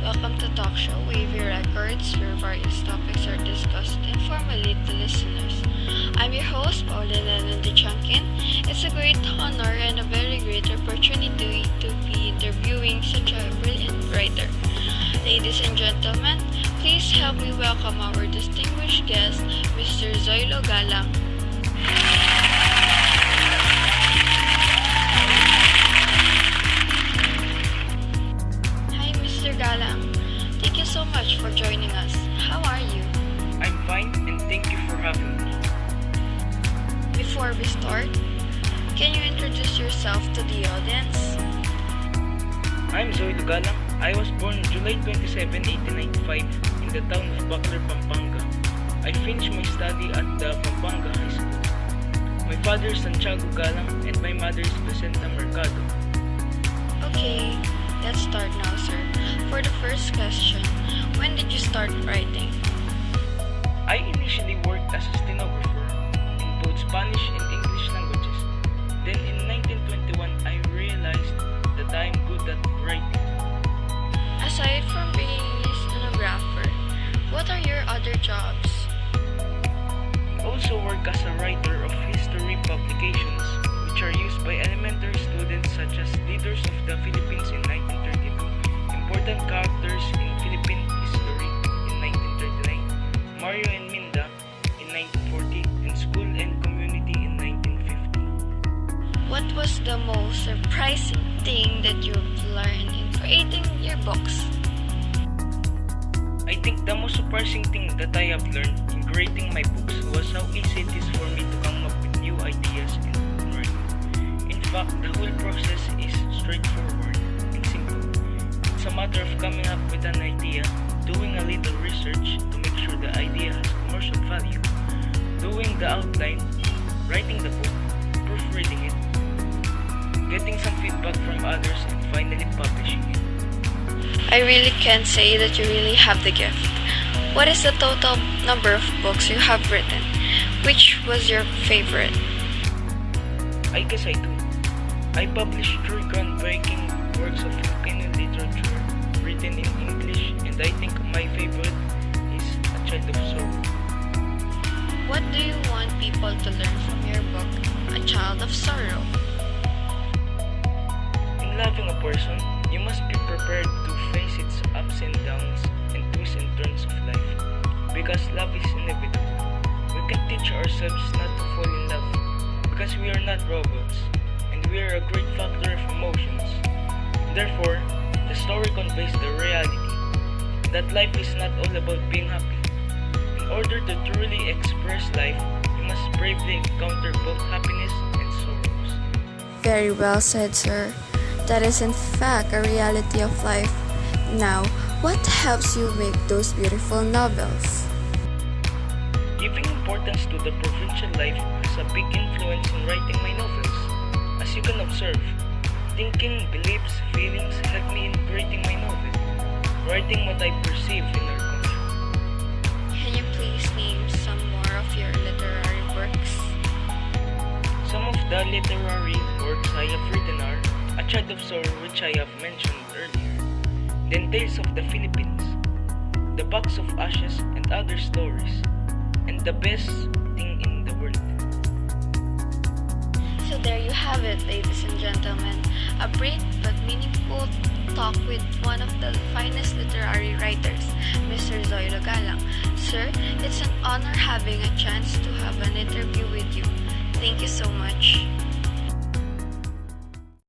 Welcome to Talk Show Wavy Records, where various topics are discussed informally to listeners. I'm your host, Paulina Nandichangkin. It's a great honor and a very great opportunity to be interviewing such a brilliant writer. Ladies and gentlemen, please help me welcome our distinguished guest, Mr. Zoilo Galang. Hi, Mr. Galang. Thank you so much for joining us. How are you? I'm fine and thank you for having me. Before we start, can you introduce yourself to the audience? I'm Zoilo Galang. I was born July 27, 1895 in the town of Baclair, Pampanga. I finished my study at the Pampanga High School. My father is Santiago Galang and my mother is Vicenta Mercado. Okay, let's start now, sir. For the first question, when did you start writing? I initially worked as a stenographer in both Spanish and English languages. Then in 1921, I realized that I am good at writing. Aside from being a stenographer, what are your other jobs? I also work as a writer of history publications, which are used by elementary students such as Leaders of the Philippines in 1932, Important Characters in Philippine History in 1939, Mario and Minda in 1940, and School and Community in 1950. What was the most surprising thing that you've learned in creating your books? I think the most surprising thing that I have learned in creating my books was how easy it is for me to come up with new ideas in writing. In fact, the whole process is straightforward and simple. It's a matter of coming up with an idea, doing a little research to make sure the idea has commercial value, doing the outline, writing the book, proofreading it, getting some feedback from others, and finally publishing it. I really can't say that you really have the gift. What is the total number of books you have written? Which was your favorite? I guess I do. I published 3 groundbreaking works of Filipino literature written in English, and I think my favorite is A Child of Sorrow. What do you want people to learn from your book, A Child of Sorrow? In loving a person, you must be prepared to face its ups and downs and twists and turns of life. Because love is inevitable. We can teach ourselves not to fall in love because we are not robots and we are a great factor of emotions. Therefore, the story conveys the reality that life is not all about being happy. In order to truly express life, you must bravely encounter both happiness and sorrows. Very well said, sir. That is in fact a reality of life. Now, what helps you make those beautiful novels? Giving importance to the provincial life has a big influence in writing my novels. As you can observe, thinking, beliefs, feelings help me in creating my novel, writing what I perceive in our country. Can you please name some more of your literary works? Some of the literary works I have written are A Child of Sorrow, which I have mentioned earlier, then Tales of the Philippines, The Box of Ashes and Other Stories, and The Best Thing in the World. So there you have it, ladies and gentlemen. A brief but meaningful talk with one of the finest literary writers, Mr. Zoilo Galang. Sir, it's an honor having a chance to have an interview with you. Thank you so much.